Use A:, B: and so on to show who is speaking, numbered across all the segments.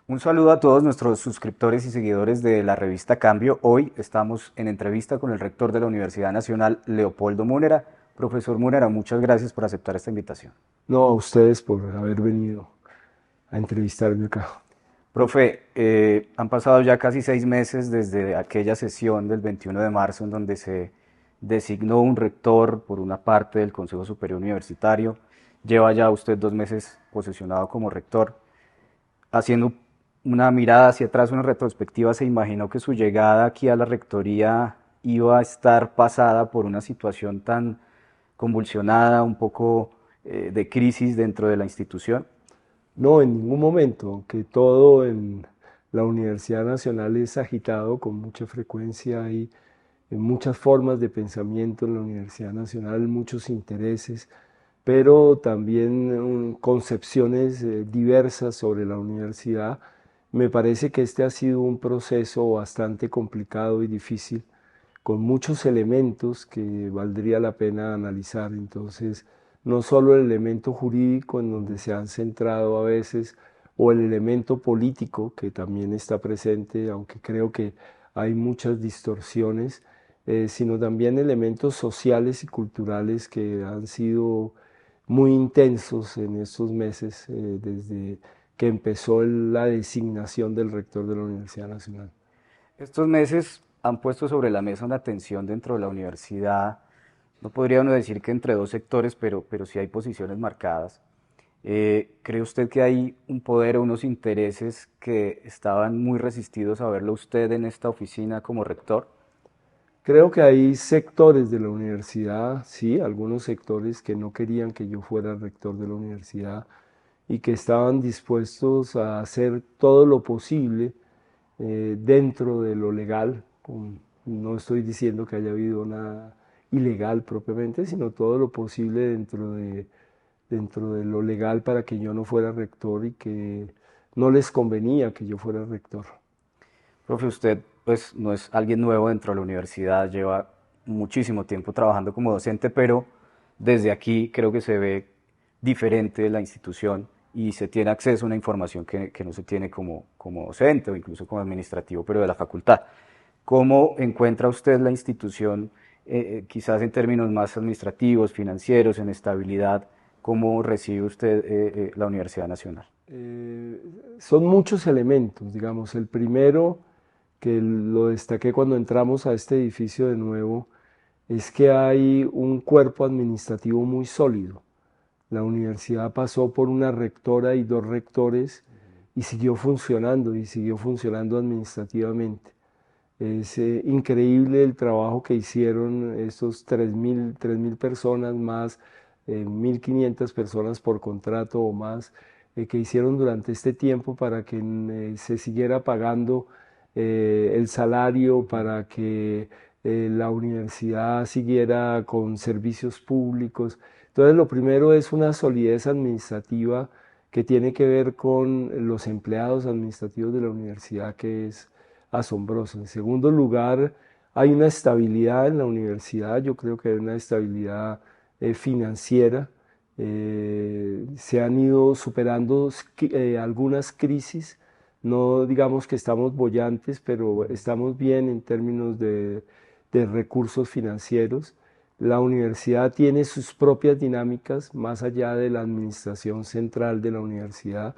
A: Un saludo a todos nuestros suscriptores y seguidores de la revista Cambio. Hoy estamos en entrevista con el rector de la Universidad Nacional, Leopoldo Múnera. Profesor Múnera, muchas gracias por aceptar esta invitación.
B: No, a ustedes por haber venido a entrevistarme acá.
A: Profe, han pasado ya casi 6 meses desde aquella sesión del 21 de marzo en donde se designó un rector por una parte del Consejo Superior Universitario. Lleva ya usted 2 meses posesionado como rector. Haciendo una mirada hacia atrás, una retrospectiva, se imaginó que su llegada aquí a la rectoría iba a estar pasada por una situación tan convulsionada, un poco de crisis dentro de la institución.
B: No, en ningún momento, aunque todo en la Universidad Nacional es agitado con mucha frecuencia, hay muchas formas de pensamiento en la Universidad Nacional, muchos intereses, pero también concepciones diversas sobre la universidad. Me parece que este ha sido un proceso bastante complicado y difícil, con muchos elementos que valdría la pena analizar. Entonces, no solo el elemento jurídico en donde se han centrado a veces, o el elemento político que también está presente, aunque creo que hay muchas distorsiones, sino también elementos sociales y culturales que han sido muy intensos en estos meses, desde que empezó la designación del rector de la Universidad Nacional.
A: Estos meses han puesto sobre la mesa una tensión dentro de la universidad. No podría uno decir que entre dos sectores, pero sí hay posiciones marcadas. ¿Cree usted que hay un poder o unos intereses que estaban muy resistidos a verlo usted en esta oficina como rector?
B: Creo que hay sectores de la universidad, sí, algunos sectores que no querían que yo fuera rector de la universidad y que estaban dispuestos a hacer todo lo posible dentro de lo legal. No estoy diciendo que haya habido nada ilegal propiamente, sino todo lo posible dentro de lo legal para que yo no fuera rector y que no les convenía que yo fuera rector.
A: Profe, usted pues no es alguien nuevo dentro de la universidad, lleva muchísimo tiempo trabajando como docente, pero desde aquí creo que se ve diferente la institución y se tiene acceso a una información que no se tiene como docente o incluso como administrativo, pero de la facultad. ¿Cómo encuentra usted la institución, quizás en términos más administrativos, financieros, en estabilidad? ¿Cómo recibe usted la Universidad Nacional?
B: Eh, Son muchos elementos, digamos. El primero, que lo destaqué cuando entramos a este edificio de nuevo, es que hay un cuerpo administrativo muy sólido. La universidad pasó por una rectora y dos rectores y siguió funcionando administrativamente. Es increíble el trabajo que hicieron estos 3.000 personas más, 1.500 personas por contrato o más, que hicieron durante este tiempo para que se siguiera pagando el salario, para que la universidad siguiera con servicios públicos. Entonces, lo primero es una solidez administrativa que tiene que ver con los empleados administrativos de la universidad, que es asombroso. En segundo lugar, hay una estabilidad en la universidad, yo creo que hay una estabilidad financiera. Se han ido superando algunas crisis, no digamos que estamos bollantes, pero estamos bien en términos de recursos financieros. La universidad tiene sus propias dinámicas más allá de la administración central de la universidad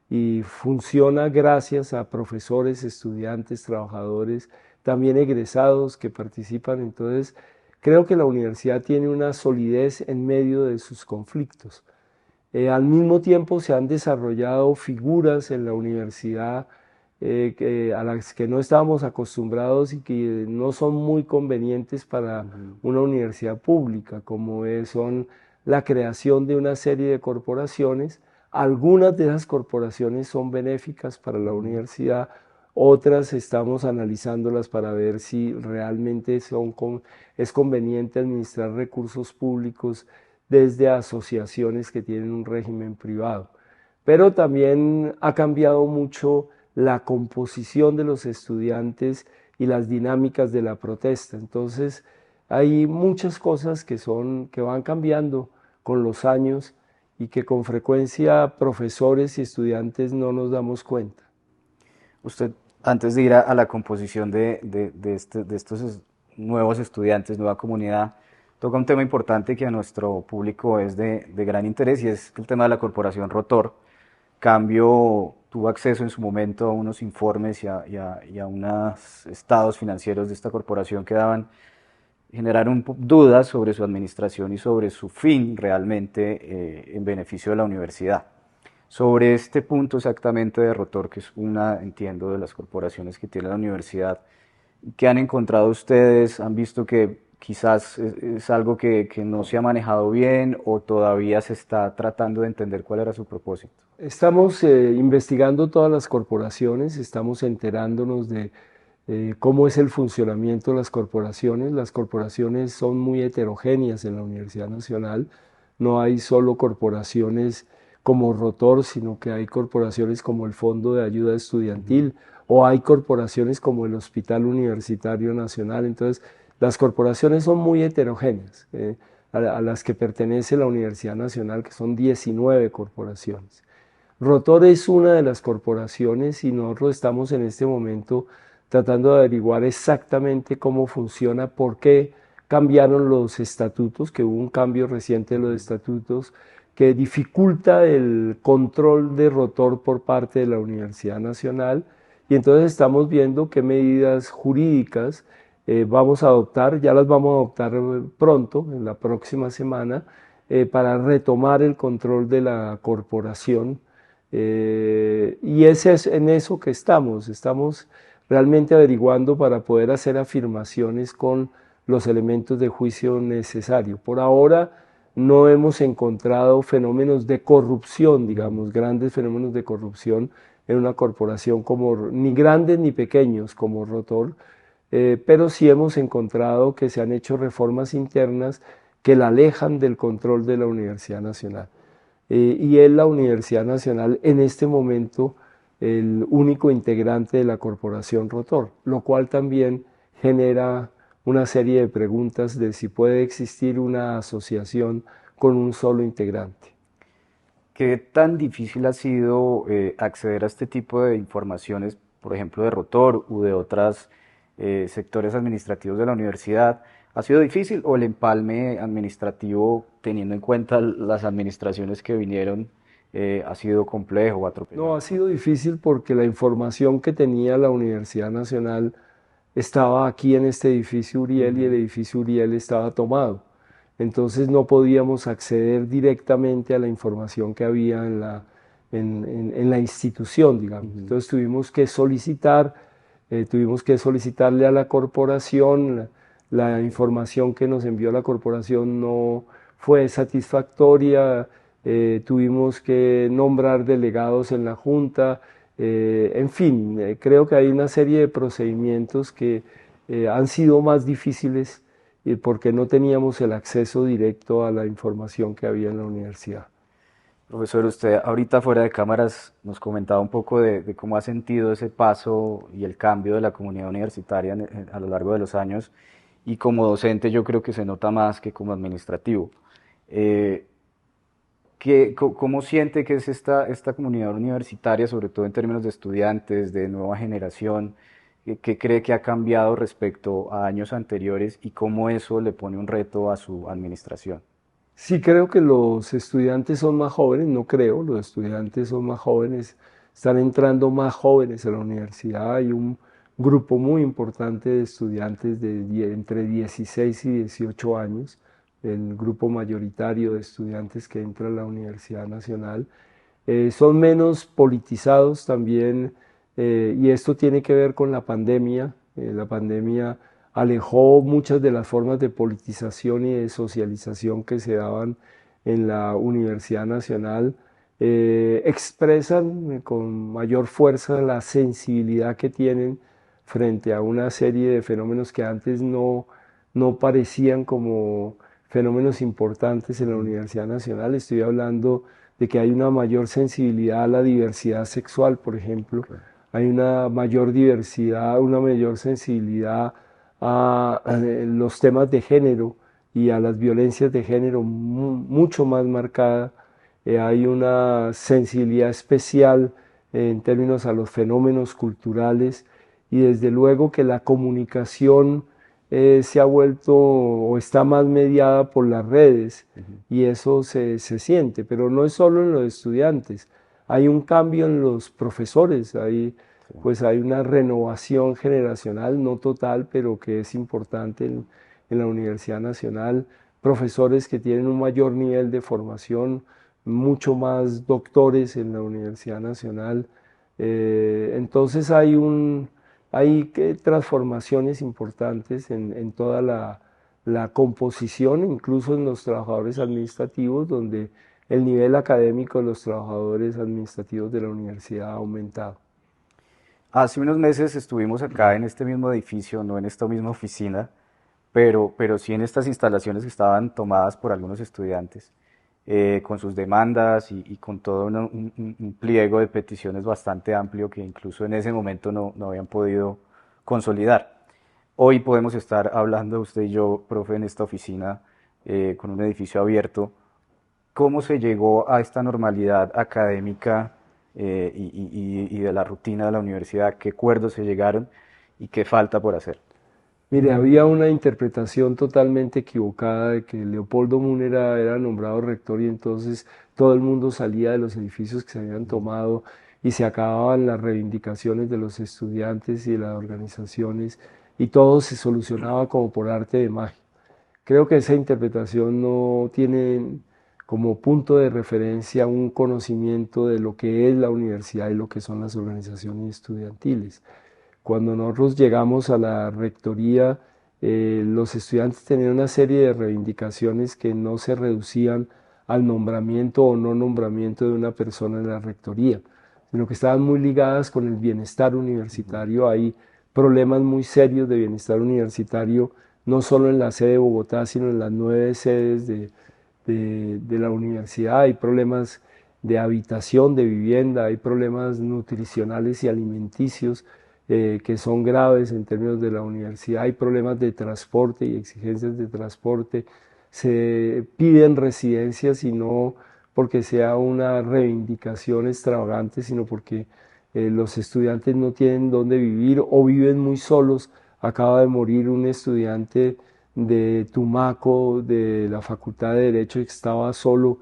B: y funciona gracias a profesores, estudiantes, trabajadores, también egresados que participan. Entonces, creo que la universidad tiene una solidez en medio de sus conflictos. Al mismo tiempo se han desarrollado figuras en la universidad a las que no estábamos acostumbrados y que no son muy convenientes para
A: Ujú.
B: una universidad pública, como son la creación de una serie de corporaciones. Algunas de esas corporaciones son benéficas para la universidad, otras estamos analizándolas para ver si realmente es conveniente administrar recursos públicos desde asociaciones que tienen un régimen privado. Pero también ha cambiado mucho la composición de los estudiantes y las dinámicas de la protesta. Entonces, hay muchas cosas que van cambiando con los años y que con frecuencia profesores y estudiantes no nos damos cuenta.
A: Usted, antes de ir a la composición de estos nuevos estudiantes, nueva comunidad, toca un tema importante que a nuestro público es de gran interés y es el tema de la corporación Rotor. Cambio tuvo acceso en su momento a unos informes y a unos estados financieros de esta corporación que generaron dudas sobre su administración y sobre su fin realmente en beneficio de la universidad. Sobre este punto exactamente de Rotor, que es una, entiendo, de las corporaciones que tiene la universidad, ¿qué han encontrado ustedes? ¿Han visto que quizás es algo que no se ha manejado bien o todavía se está tratando de entender cuál era su propósito?
B: Estamos investigando todas las corporaciones, estamos enterándonos de cómo es el funcionamiento de las corporaciones. Las corporaciones son muy heterogéneas en la Universidad Nacional. No hay solo corporaciones como Rotor, sino que hay corporaciones como el Fondo de Ayuda Estudiantil o hay corporaciones como el Hospital Universitario Nacional. Entonces, las corporaciones son muy heterogéneas, a las que pertenece la Universidad Nacional, que son 19 corporaciones. Rotor es una de las corporaciones y nosotros estamos en este momento tratando de averiguar exactamente cómo funciona, por qué cambiaron los estatutos, que hubo un cambio reciente de los estatutos que dificulta el control de Rotor por parte de la Universidad Nacional, y entonces estamos viendo qué medidas jurídicas vamos a adoptar, ya las vamos a adoptar pronto, en la próxima semana, para retomar el control de la corporación. Y es en eso que estamos realmente averiguando para poder hacer afirmaciones con los elementos de juicio necesarios. Por ahora no hemos encontrado fenómenos de corrupción, digamos, grandes fenómenos de corrupción en una corporación como, ni grandes ni pequeños como Rotor, pero sí hemos encontrado que se han hecho reformas internas que la alejan del control de la Universidad Nacional. Y es la Universidad Nacional en este momento el único integrante de la corporación Rotor, lo cual también genera una serie de preguntas de si puede existir una asociación con un solo integrante.
A: ¿Qué tan difícil ha sido acceder a este tipo de informaciones, por ejemplo, de Rotor u de otros sectores administrativos de la universidad? ¿Ha sido difícil o el empalme administrativo, teniendo en cuenta las administraciones que vinieron, ha sido complejo o
B: No,
A: atropellado?
B: ha sido difícil porque la información que tenía la Universidad Nacional estaba aquí en este edificio Uriel y el edificio Uriel estaba tomado. Entonces no podíamos acceder directamente a la información que había en la institución, digamos. Entonces tuvimos que solicitarle a la corporación, la información que nos envió la corporación no fue satisfactoria, tuvimos que nombrar delegados en la junta, en fin, creo que hay una serie de procedimientos que han sido más difíciles porque no teníamos el acceso directo a la información que había en la universidad.
A: Profesor, usted ahorita fuera de cámaras nos comentaba un poco de cómo ha sentido ese paso y el cambio de la comunidad universitaria a lo largo de los años y como docente yo creo que se nota más que como administrativo. Eh, ¿Cómo siente que es esta comunidad universitaria, sobre todo en términos de estudiantes, de nueva generación? ¿Qué cree que ha cambiado respecto a años anteriores y cómo eso le pone un reto a su administración?
B: Sí, creo que los estudiantes son más jóvenes, no creo, los estudiantes son más jóvenes, están entrando más jóvenes a la universidad, hay un grupo muy importante de estudiantes entre 16 y 18 años, el grupo mayoritario de estudiantes que entra a la Universidad Nacional. Son menos politizados también, y esto tiene que ver con la pandemia. La pandemia alejó muchas de las formas de politización y de socialización que se daban en la Universidad Nacional. Expresan con mayor fuerza la sensibilidad que tienen frente a una serie de fenómenos que antes no parecían como fenómenos importantes en la Universidad Nacional. Estoy hablando de que hay una mayor sensibilidad a la diversidad sexual, por ejemplo. Hay una mayor diversidad, una mayor sensibilidad a los temas de género y a las violencias de género mucho más marcada. Hay una sensibilidad especial en términos a los fenómenos culturales, y desde luego que la comunicación se ha vuelto o está más mediada por las redes, y eso se siente, pero no es solo en los estudiantes, hay un cambio en los profesores, pues hay una renovación generacional, no total, pero que es importante en la Universidad Nacional, profesores que tienen un mayor nivel de formación, mucho más doctores en la Universidad Nacional. Entonces hay transformaciones importantes en toda la composición, incluso en los trabajadores administrativos, donde el nivel académico de los trabajadores administrativos de la universidad ha aumentado.
A: Hace unos meses estuvimos acá en este mismo edificio, no en esta misma oficina, pero sí en estas instalaciones que estaban tomadas por algunos estudiantes, con sus demandas y con todo un pliego de peticiones bastante amplio que incluso en ese momento no habían podido consolidar. Hoy podemos estar hablando usted y yo, profe, en esta oficina, con un edificio abierto. ¿Cómo se llegó a esta normalidad académica y de la rutina de la universidad? ¿Qué acuerdos se llegaron y qué falta por hacer?
B: Mire, había una interpretación totalmente equivocada de que Leopoldo Múnera era nombrado rector y entonces todo el mundo salía de los edificios que se habían tomado y se acababan las reivindicaciones de los estudiantes y de las organizaciones y todo se solucionaba como por arte de magia. Creo que esa interpretación no tiene como punto de referencia un conocimiento de lo que es la universidad y lo que son las organizaciones estudiantiles. Cuando nosotros llegamos a la rectoría, los estudiantes tenían una serie de reivindicaciones que no se reducían al nombramiento o no nombramiento de una persona en la rectoría, sino que estaban muy ligadas con el bienestar universitario. Hay problemas muy serios de bienestar universitario, no solo en la sede de Bogotá, sino en las 9 sedes de la universidad. Hay problemas de habitación, de vivienda, hay problemas nutricionales y alimenticios que son graves en términos de la universidad, hay problemas de transporte y exigencias de transporte, se piden residencias y no porque sea una reivindicación extravagante, sino porque los estudiantes no tienen dónde vivir o viven muy solos. Acaba de morir un estudiante de Tumaco, de la Facultad de Derecho, que estaba solo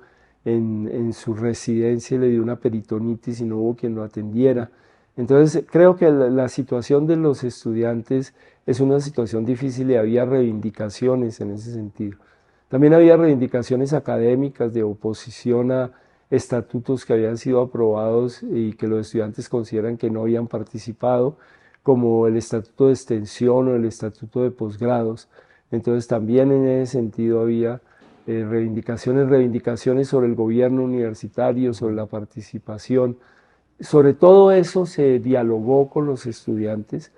B: en su residencia y le dio una peritonitis y no hubo quien lo atendiera. Entonces creo que la situación de los estudiantes es una situación difícil y había reivindicaciones en ese sentido. También había reivindicaciones académicas de oposición a estatutos que habían sido aprobados y que los estudiantes consideran que no habían participado, como el estatuto de extensión o el estatuto de posgrados. Entonces también en ese sentido había reivindicaciones sobre el gobierno universitario, sobre la participación. Sobre todo eso se dialogó con los estudiantes.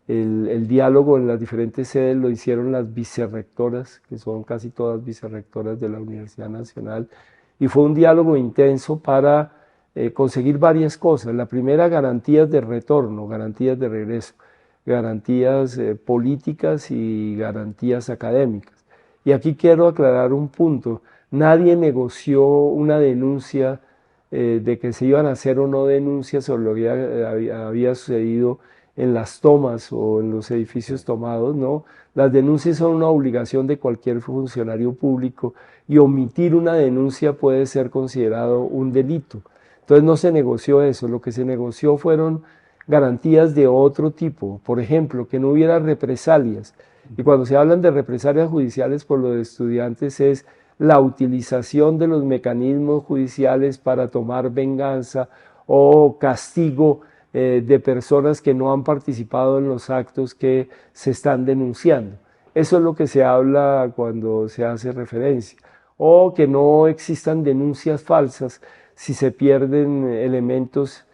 B: El diálogo en las diferentes sedes lo hicieron las vicerrectoras, que son casi todas vicerrectoras de la Universidad Nacional, y fue un diálogo intenso para conseguir varias cosas. La primera, garantías de retorno, garantías de regreso, garantías políticas y garantías académicas. Y aquí quiero aclarar un punto: nadie negoció una denuncia de que se iban a hacer o no denuncias sobre lo que había sucedido en las tomas o en los edificios tomados, ¿no? Las denuncias son una obligación de cualquier funcionario público y omitir una denuncia puede ser considerado un delito. Entonces no se negoció eso, lo que se negoció fueron garantías de otro tipo, por ejemplo, que no hubiera represalias. Y cuando se hablan de represalias judiciales por los estudiantes es la utilización de los mecanismos judiciales para tomar venganza o castigo de personas que no han participado en los actos que se están denunciando. Eso es lo que se habla cuando se hace referencia. O que no existan denuncias falsas si se pierden elementos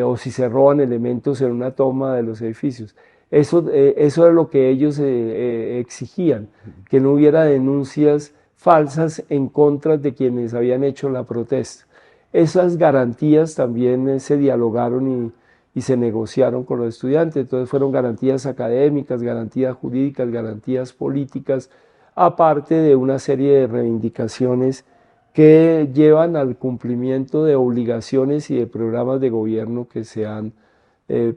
B: o si se roban elementos en una toma de los edificios. Eso es lo que ellos exigían, que no hubiera denuncias falsas en contra de quienes habían hecho la protesta. Esas garantías también se dialogaron y se negociaron con los estudiantes. Entonces fueron garantías académicas, garantías jurídicas, garantías políticas, aparte de una serie de reivindicaciones que llevan al cumplimiento de obligaciones y de programas de gobierno que se han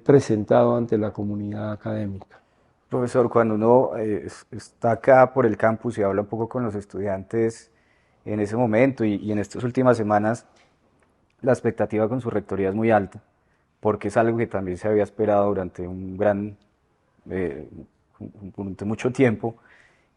B: presentado ante la comunidad académica.
A: Profesor, cuando uno está acá por el campus y habla un poco con los estudiantes en ese momento y en estas últimas semanas, la expectativa con su rectoría es muy alta, porque es algo que también se había esperado durante eh, durante mucho tiempo,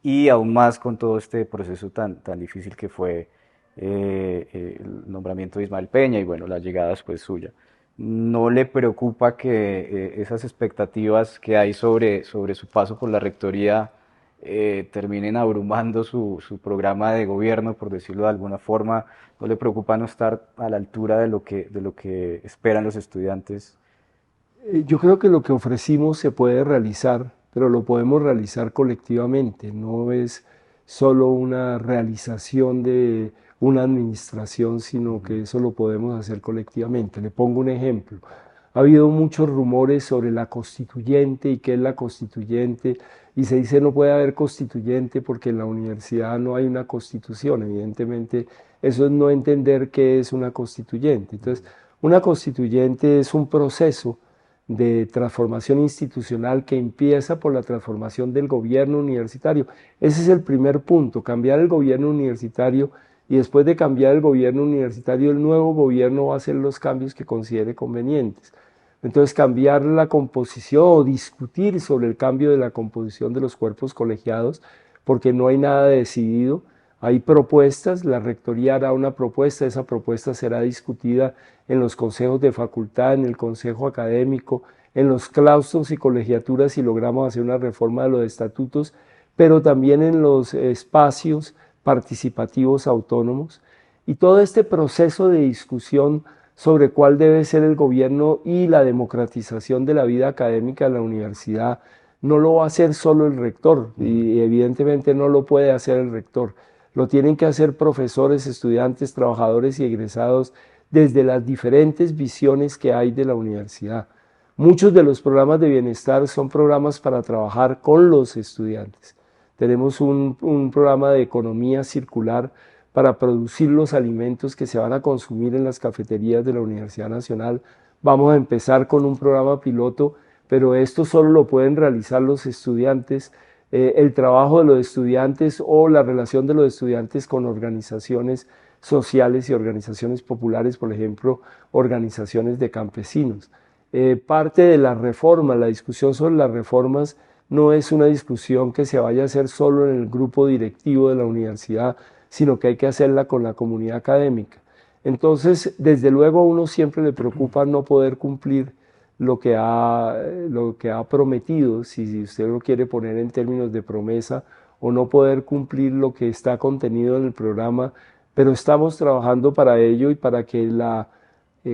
A: y aún más con todo este proceso tan difícil que fue el nombramiento de Ismael Peña y bueno, la llegada después suya. ¿No le preocupa que esas expectativas que hay sobre su paso por la rectoría terminen abrumando su programa de gobierno, por decirlo de alguna forma? ¿No le preocupa no estar a la altura de lo que esperan los estudiantes?
B: Yo creo que lo que ofrecimos se puede realizar, pero lo podemos realizar colectivamente, no es solo una realización de una administración, sino que eso lo podemos hacer colectivamente. Le pongo un ejemplo. Ha habido muchos rumores sobre la constituyente y qué es la constituyente, y se dice no puede haber constituyente porque en la universidad no hay una constitución. Evidentemente, eso es no entender qué es una constituyente. Entonces, una constituyente es un proceso de transformación institucional que empieza por la transformación del gobierno universitario. Ese es el primer punto, cambiar el gobierno universitario, y después de cambiar el gobierno universitario, el nuevo gobierno va a hacer los cambios que considere convenientes. Entonces, cambiar la composición o discutir sobre el cambio de la composición de los cuerpos colegiados, porque no hay nada decidido. Hay propuestas, la rectoría hará una propuesta, esa propuesta será discutida en los consejos de facultad, en el consejo académico, en los claustros y colegiaturas si logramos hacer una reforma de los estatutos, pero también en los espacios participativos autónomos. Y todo este proceso de discusión sobre cuál debe ser el gobierno y la democratización de la vida académica de la universidad no lo va a hacer solo el rector, y evidentemente no lo puede hacer el rector. Lo tienen que hacer profesores, estudiantes, trabajadores y egresados desde las diferentes visiones que hay de la universidad. Muchos de los programas de bienestar son programas para trabajar con los estudiantes. Tenemos un programa de economía circular para producir los alimentos que se van a consumir en las cafeterías de la Universidad Nacional. Vamos a empezar con un programa piloto, pero esto solo lo pueden realizar los estudiantes. El trabajo de los estudiantes o la relación de los estudiantes con organizaciones sociales y organizaciones populares, por ejemplo, organizaciones de campesinos. Parte de la reforma, la discusión sobre las reformas, no es una discusión que se vaya a hacer solo en el grupo directivo de la universidad, sino que hay que hacerla con la comunidad académica. Entonces, desde luego a uno siempre le preocupa no poder cumplir lo que ha prometido, si usted lo quiere poner en términos de promesa, o no poder cumplir lo que está contenido en el programa, pero estamos trabajando para ello y para que la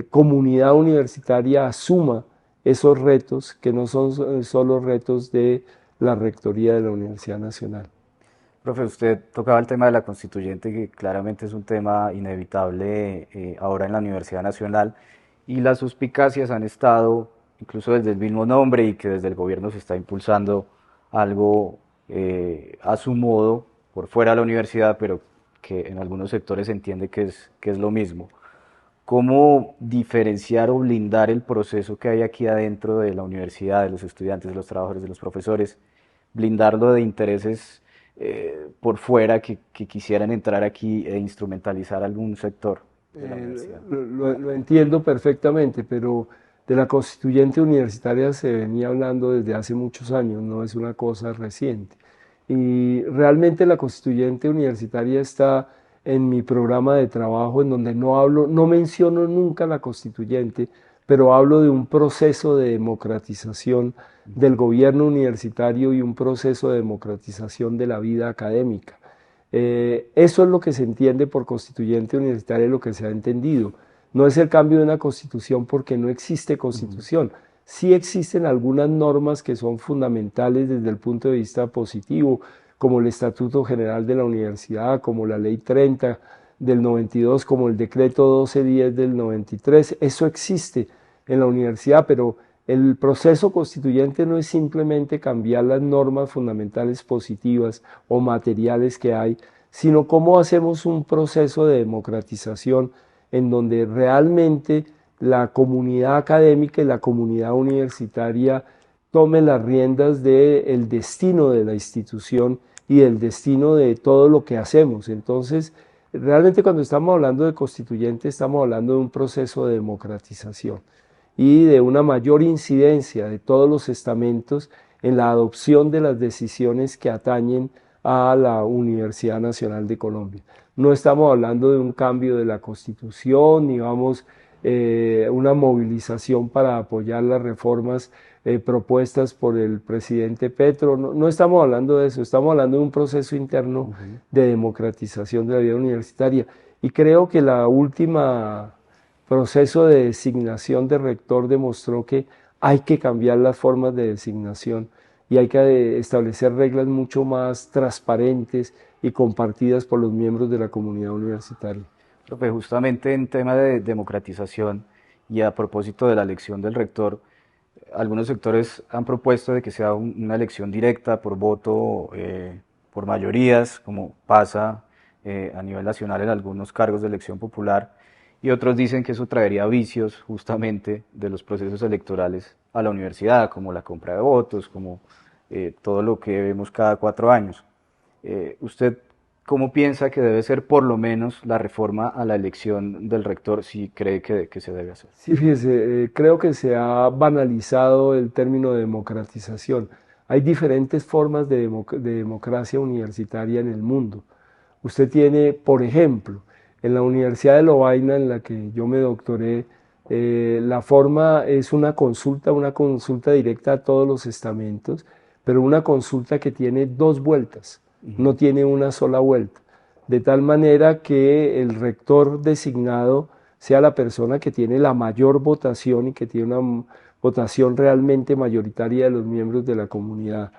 B: comunidad universitaria asuma esos retos que no son solo retos de la Rectoría de la Universidad Nacional.
A: Profe, usted tocaba el tema de la constituyente, que claramente es un tema inevitable ahora en la Universidad Nacional, y las suspicacias han estado, incluso desde el mismo nombre, y que desde el gobierno se está impulsando algo a su modo, por fuera de la universidad, pero que en algunos sectores se entiende que es lo mismo. ¿Cómo diferenciar o blindar el proceso que hay aquí adentro de la universidad, de los estudiantes, de los trabajadores, de los profesores? Blindarlo de intereses por fuera que quisieran entrar aquí e instrumentalizar algún sector de la universidad.
B: Lo entiendo perfectamente, pero de la constituyente universitaria se venía hablando desde hace muchos años, no es una cosa reciente. Y realmente la constituyente universitaria está en mi programa de trabajo, en donde no menciono nunca la constituyente, pero hablo de un proceso de democratización del gobierno universitario y un proceso de democratización de la vida académica. Eso es lo que se entiende por constituyente universitaria, lo que se ha entendido. No es el cambio de una constitución porque no existe constitución. Sí existen algunas normas que son fundamentales desde el punto de vista positivo, como el Estatuto General de la Universidad, como la Ley 30 del 92, como el Decreto 1210 del 93. Eso existe en la universidad, pero el proceso constituyente no es simplemente cambiar las normas fundamentales positivas o materiales que hay, sino cómo hacemos un proceso de democratización en donde realmente la comunidad académica y la comunidad universitaria tome las riendas del destino de la institución y del destino de todo lo que hacemos. Entonces, realmente cuando estamos hablando de constituyente, estamos hablando de un proceso de democratización y de una mayor incidencia de todos los estamentos en la adopción de las decisiones que atañen a la Universidad Nacional de Colombia. No estamos hablando de un cambio de la Constitución, ni vamos una movilización para apoyar las reformas propuestas por el presidente Petro. No, no estamos hablando de eso, estamos hablando de un proceso interno de democratización de la vida universitaria. Y creo que la última proceso de designación de rector demostró que hay que cambiar las formas de designación y hay que establecer reglas mucho más transparentes y compartidas por los miembros de la comunidad universitaria.
A: Profe, justamente en tema de democratización y a propósito de la elección del rector, algunos sectores han propuesto de que sea una elección directa por voto, por mayorías, como pasa a nivel nacional en algunos cargos de elección popular, y otros dicen que eso traería vicios justamente de los procesos electorales a la universidad, como la compra de votos, como todo lo que vemos cada 4 años. ¿Usted cómo piensa que debe ser por lo menos la reforma a la elección del rector si cree que se debe hacer?
B: Sí, fíjese, creo que se ha banalizado el término de democratización. Hay diferentes formas de democracia universitaria en el mundo. Usted tiene, por ejemplo, en la Universidad de Lovaina, en la que yo me doctoré, la forma es una consulta directa a todos los estamentos, pero una consulta que tiene dos vueltas, no tiene una sola vuelta, de tal manera que el rector designado sea la persona que tiene la mayor votación y que tiene una votación realmente mayoritaria de los miembros de la comunidad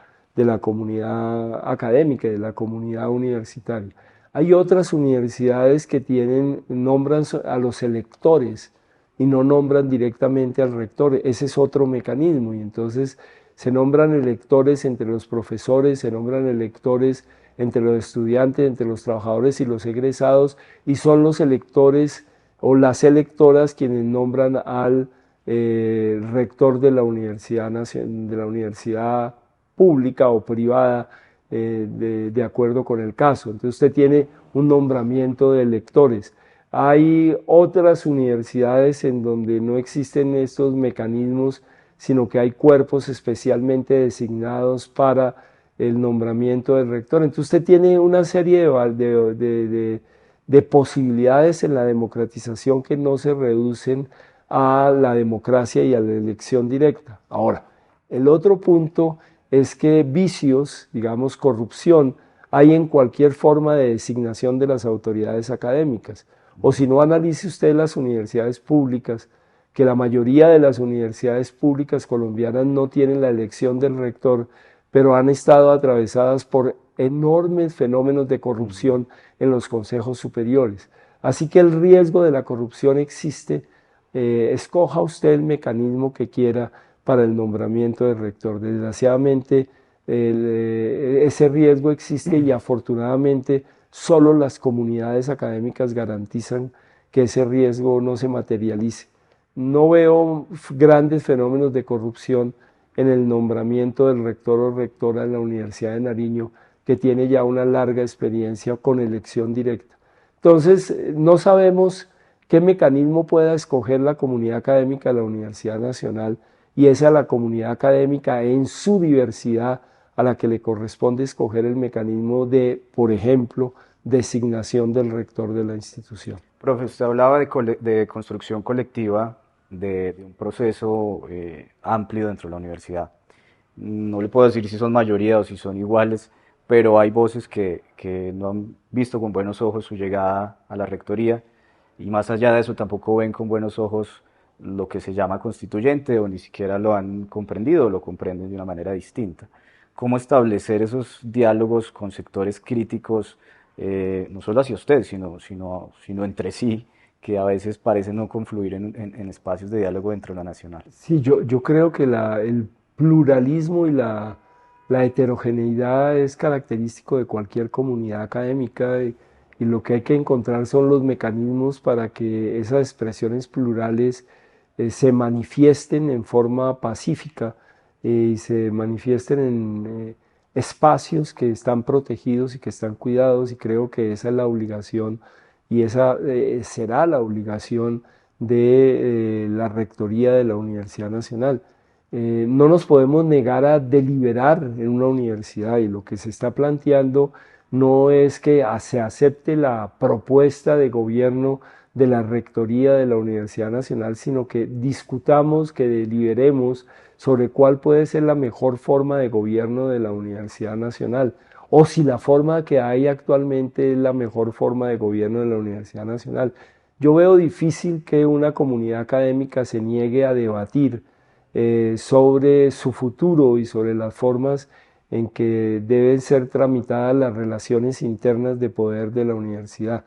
B: académica, de la comunidad universitaria. Hay otras universidades que nombran a los electores y no nombran directamente al rector. Ese es otro mecanismo y entonces se nombran electores entre los profesores, se nombran electores entre los estudiantes, entre los trabajadores y los egresados, y son los electores o las electoras quienes nombran al rector de la universidad pública o privada de acuerdo con el caso. Entonces usted tiene un nombramiento de electores. Hay otras universidades en donde no existen estos mecanismos, sino que hay cuerpos especialmente designados para el nombramiento del rector. Entonces usted tiene una serie de posibilidades en la democratización que no se reducen a la democracia y a la elección directa. Ahora, el otro punto es que vicios, digamos corrupción, hay en cualquier forma de designación de las autoridades académicas. O si no, analice usted las universidades públicas, que la mayoría de las universidades públicas colombianas no tienen la elección del rector, pero han estado atravesadas por enormes fenómenos de corrupción en los consejos superiores. Así que el riesgo de la corrupción existe. Escoja usted el mecanismo que quiera para el nombramiento del rector. Desgraciadamente, ese riesgo existe y afortunadamente solo las comunidades académicas garantizan que ese riesgo no se materialice. No veo grandes fenómenos de corrupción en el nombramiento del rector o rectora en la Universidad de Nariño, que tiene ya una larga experiencia con elección directa. Entonces, no sabemos qué mecanismo pueda escoger la comunidad académica de la Universidad Nacional, y es a la comunidad académica en su diversidad a la que le corresponde escoger el mecanismo de, por ejemplo, designación del rector de la institución.
A: Profe, usted hablaba de construcción colectiva, de un proceso amplio dentro de la universidad. No le puedo decir si son mayoría o si son iguales, pero hay voces que no han visto con buenos ojos su llegada a la rectoría, y más allá de eso tampoco ven con buenos ojos lo que se llama constituyente, o ni siquiera lo han comprendido o lo comprenden de una manera distinta. ¿Cómo establecer esos diálogos con sectores críticos, no solo hacia usted, sino entre sí, que a veces parecen no confluir en espacios de diálogo dentro de la nacional?
B: Sí, yo creo que el pluralismo y la la heterogeneidad es característico de cualquier comunidad académica y lo que hay que encontrar son los mecanismos para que esas expresiones plurales se manifiesten en forma pacífica y se manifiesten en espacios que están protegidos y que están cuidados, y creo que esa es la obligación y esa será la obligación de la Rectoría de la Universidad Nacional. No nos podemos negar a deliberar en una universidad, y lo que se está planteando no es que se acepte la propuesta de gobierno de la Rectoría de la Universidad Nacional, sino que discutamos, que deliberemos sobre cuál puede ser la mejor forma de gobierno de la Universidad Nacional, o si la forma que hay actualmente es la mejor forma de gobierno de la Universidad Nacional. Yo veo difícil que una comunidad académica se niegue a debatir sobre su futuro y sobre las formas en que deben ser tramitadas las relaciones internas de poder de la universidad.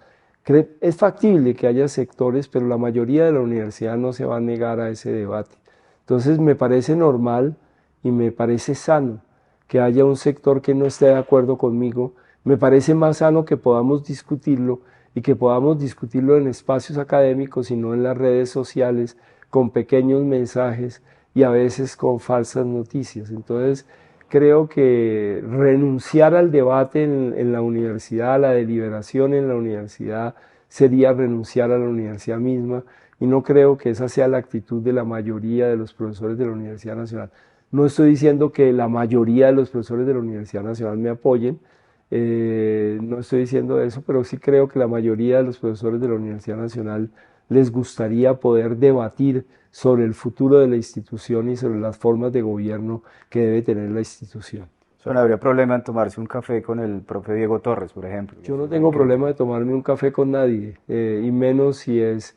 B: Es factible que haya sectores, pero la mayoría de la universidad no se va a negar a ese debate. Entonces me parece normal y me parece sano que haya un sector que no esté de acuerdo conmigo. Me parece más sano que podamos discutirlo, y que podamos discutirlo en espacios académicos y no en las redes sociales con pequeños mensajes y a veces con falsas noticias. Entonces creo que renunciar al debate en la universidad, a la deliberación en la universidad, sería renunciar a la universidad misma, y no creo que esa sea la actitud de la mayoría de los profesores de la Universidad Nacional. No estoy diciendo que la mayoría de los profesores de la Universidad Nacional me apoyen, no estoy diciendo eso, pero sí creo que la mayoría de los profesores de la Universidad Nacional les gustaría poder debatir sobre el futuro de la institución y sobre las formas de gobierno que debe tener la institución.
A: O sea, no habría problema en tomarse un café con el profe Diego Torres, por ejemplo.
B: Yo no tengo problema de tomarme un café con nadie, y menos si es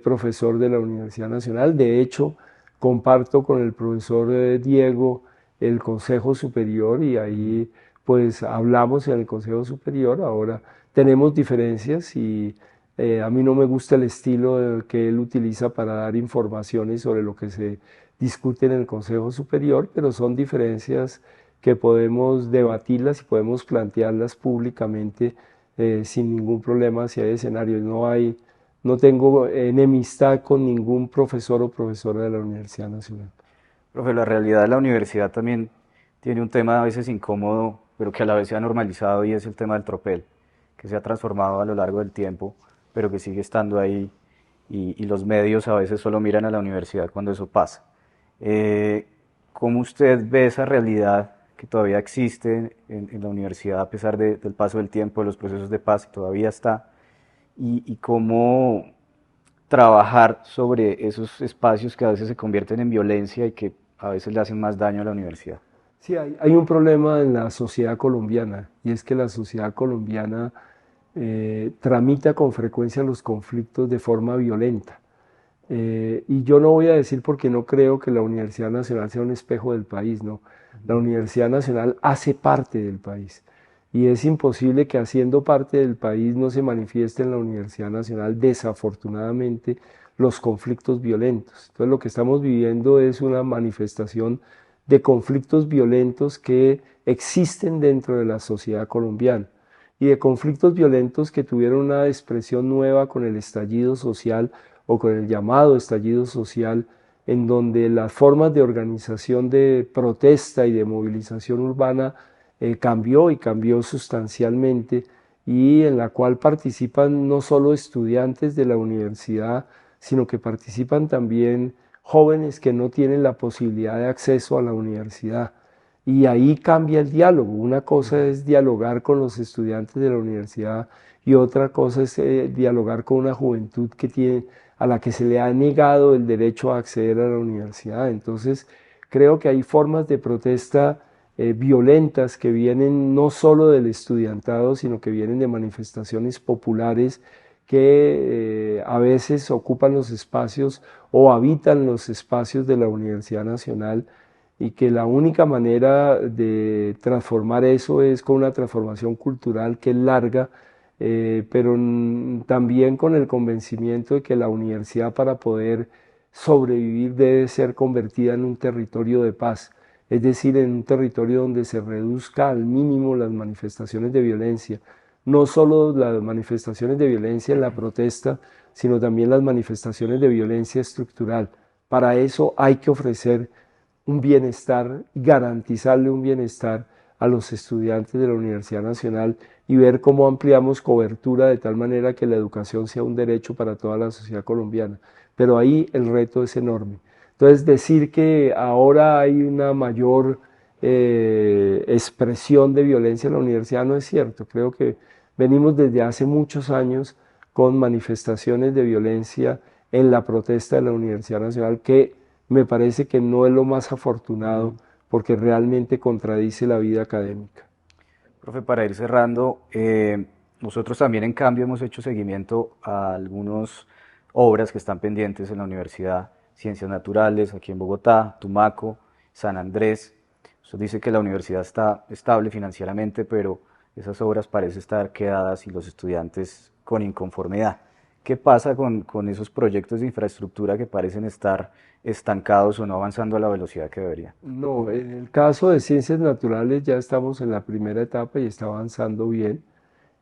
B: profesor de la Universidad Nacional. De hecho, comparto con el profesor Diego el Consejo Superior, y ahí pues hablamos en el Consejo Superior. Ahora tenemos diferencias y a mí no me gusta el estilo que él utiliza para dar informaciones sobre lo que se discute en el Consejo Superior, pero son diferencias que podemos debatirlas y podemos plantearlas públicamente sin ningún problema si hay escenarios. No tengo enemistad con ningún profesor o profesora de la Universidad Nacional.
A: Profe, la realidad de la universidad también tiene un tema a veces incómodo, pero que a la vez se ha normalizado, y es el tema del tropel, que se ha transformado a lo largo del tiempo, pero que sigue estando ahí, y los medios a veces solo miran a la universidad cuando eso pasa. ¿Cómo usted ve esa realidad que todavía existe en la universidad a pesar del paso del tiempo, de los procesos de paz, que todavía está, y cómo trabajar sobre esos espacios que a veces se convierten en violencia y que a veces le hacen más daño a la universidad?
B: Sí, hay un problema en la sociedad colombiana, y es que la sociedad colombiana tramita con frecuencia los conflictos de forma violenta. Y yo no voy a decir, porque no creo que la Universidad Nacional sea un espejo del país, no. La Universidad Nacional hace parte del país, y es imposible que haciendo parte del país no se manifieste en la Universidad Nacional, desafortunadamente, los conflictos violentos. Entonces lo que estamos viviendo es una manifestación de conflictos violentos que existen dentro de la sociedad colombiana, y de conflictos violentos que tuvieron una expresión nueva con el estallido social, o con el llamado estallido social, en donde las formas de organización de protesta y de movilización urbana cambió, y cambió sustancialmente, y en la cual participan no solo estudiantes de la universidad, sino que participan también jóvenes que no tienen la posibilidad de acceso a la universidad. Y ahí cambia el diálogo. Una cosa es dialogar con los estudiantes de la universidad, y otra cosa es dialogar con una juventud a la que se le ha negado el derecho a acceder a la universidad. Entonces, creo que hay formas de protesta violentas que vienen no solo del estudiantado, sino que vienen de manifestaciones populares que a veces ocupan los espacios o habitan los espacios de la Universidad Nacional, y que la única manera de transformar eso es con una transformación cultural que es larga, pero también con el convencimiento de que la universidad, para poder sobrevivir, debe ser convertida en un territorio de paz. es decir, en un territorio donde se reduzca al mínimo las manifestaciones de violencia, no solo las manifestaciones de violencia en la protesta, sino también las manifestaciones de violencia estructural. Para eso hay que ofrecer un bienestar, garantizarle un bienestar a los estudiantes de la Universidad Nacional y ver cómo ampliamos cobertura de tal manera que la educación sea un derecho para toda la sociedad colombiana. Pero ahí el reto es enorme. Entonces, decir que ahora hay una mayor expresión de violencia en la universidad no es cierto. Creo que venimos desde hace muchos años con manifestaciones de violencia en la protesta de la Universidad Nacional que me parece que no es lo más afortunado porque realmente contradice la vida académica.
A: Profe, para ir cerrando, nosotros también en cambio hemos hecho seguimiento a algunas obras que están pendientes en la universidad, Ciencias Naturales, aquí en Bogotá, Tumaco, San Andrés. Usted dice que la universidad está estable financieramente, pero esas obras parecen estar quedadas y los estudiantes con inconformidad. ¿Qué pasa con esos proyectos de infraestructura que parecen estar estancados o no avanzando a la velocidad que deberían?
B: No, en el caso de ciencias naturales ya estamos en la primera etapa y está avanzando bien.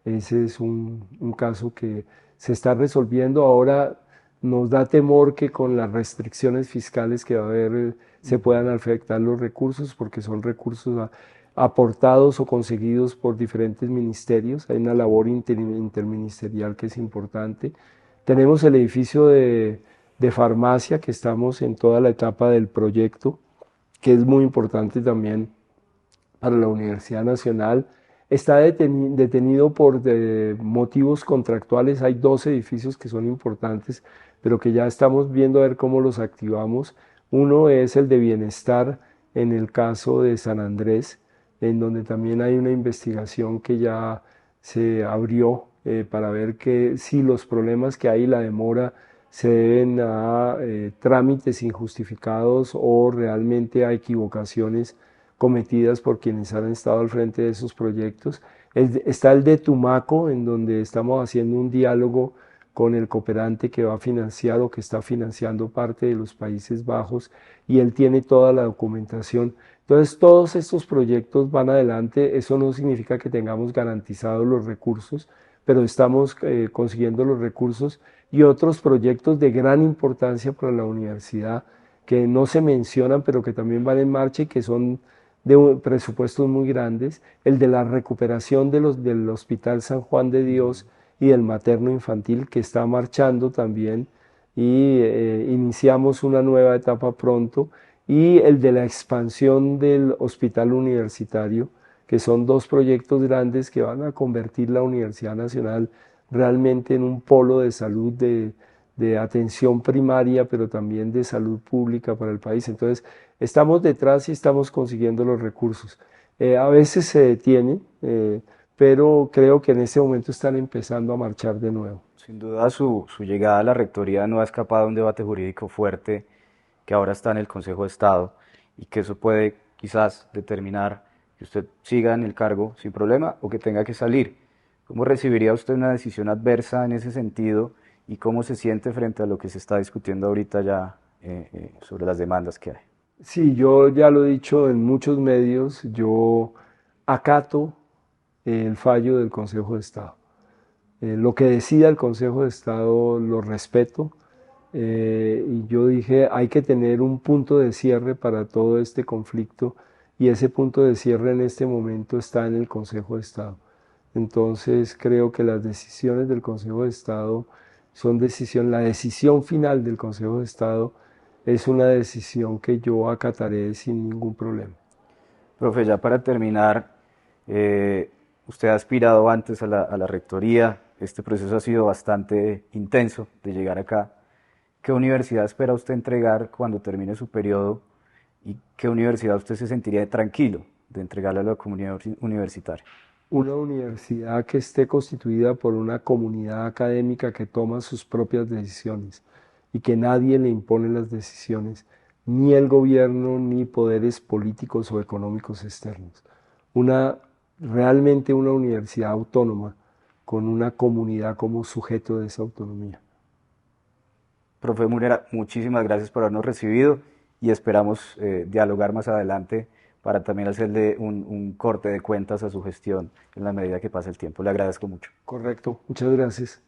B: Ese es un caso que se está resolviendo. Ahora nos da temor que con las restricciones fiscales que va a haber se puedan afectar los recursos porque son recursos aportados o conseguidos por diferentes ministerios. Hay una labor interministerial que es importante. Tenemos el edificio de farmacia que estamos en toda la etapa del proyecto, que es muy importante también para la Universidad Nacional. Está detenido por motivos contractuales. Hay dos edificios que son importantes, pero que ya estamos viendo a ver cómo los activamos. Uno es el de bienestar en el caso de San Andrés, en donde también hay una investigación que ya se abrió para ver que si los problemas que hay, la demora, se deben a trámites injustificados o realmente a equivocaciones cometidas por quienes han estado al frente de esos proyectos. Está el de Tumaco, en donde estamos haciendo un diálogo con el cooperante que va a financiar o que está financiando parte de los Países Bajos y él tiene toda la documentación. Entonces, todos estos proyectos van adelante. Eso no significa que tengamos garantizados los recursos, pero estamos consiguiendo los recursos y otros proyectos de gran importancia para la universidad que no se mencionan, pero que también van en marcha y que son de presupuestos muy grandes, el de la recuperación del Hospital San Juan de Dios y del materno infantil que está marchando también y iniciamos una nueva etapa pronto y el de la expansión del hospital universitario, que son dos proyectos grandes que van a convertir la Universidad Nacional realmente en un polo de salud de atención primaria, pero también de salud pública para el país. Entonces, estamos detrás y estamos consiguiendo los recursos. A veces se detiene, pero creo que en este momento están empezando a marchar de nuevo.
A: Sin duda su llegada a la rectoría no ha escapado de un debate jurídico fuerte que ahora está en el Consejo de Estado y que eso puede quizás determinar que usted siga en el cargo sin problema o que tenga que salir. ¿Cómo recibiría usted una decisión adversa en ese sentido y cómo se siente frente a lo que se está discutiendo ahorita ya sobre las demandas que hay?
B: Sí, yo ya lo he dicho en muchos medios, yo acato el fallo del Consejo de Estado. Lo que decida el Consejo de Estado lo respeto y yo dije hay que tener un punto de cierre para todo este conflicto y ese punto de cierre en este momento está en el Consejo de Estado. Entonces creo que las decisiones del Consejo de Estado la decisión final del Consejo de Estado es una decisión que yo acataré sin ningún problema.
A: Profe, ya para terminar, usted ha aspirado antes a la rectoría, este proceso ha sido bastante intenso de llegar acá. ¿Qué universidad espera usted entregar cuando termine su periodo y qué universidad usted se sentiría tranquilo de entregarle a la comunidad universitaria?
B: Una universidad que esté constituida por una comunidad académica que toma sus propias decisiones y que nadie le impone las decisiones, ni el gobierno ni poderes políticos o económicos externos. Realmente una universidad autónoma con una comunidad como sujeto de esa autonomía.
A: Profe Murera, muchísimas gracias por habernos recibido y esperamos dialogar más adelante para también hacerle un corte de cuentas a su gestión en la medida que pase el tiempo. Le agradezco mucho.
B: Correcto, muchas gracias.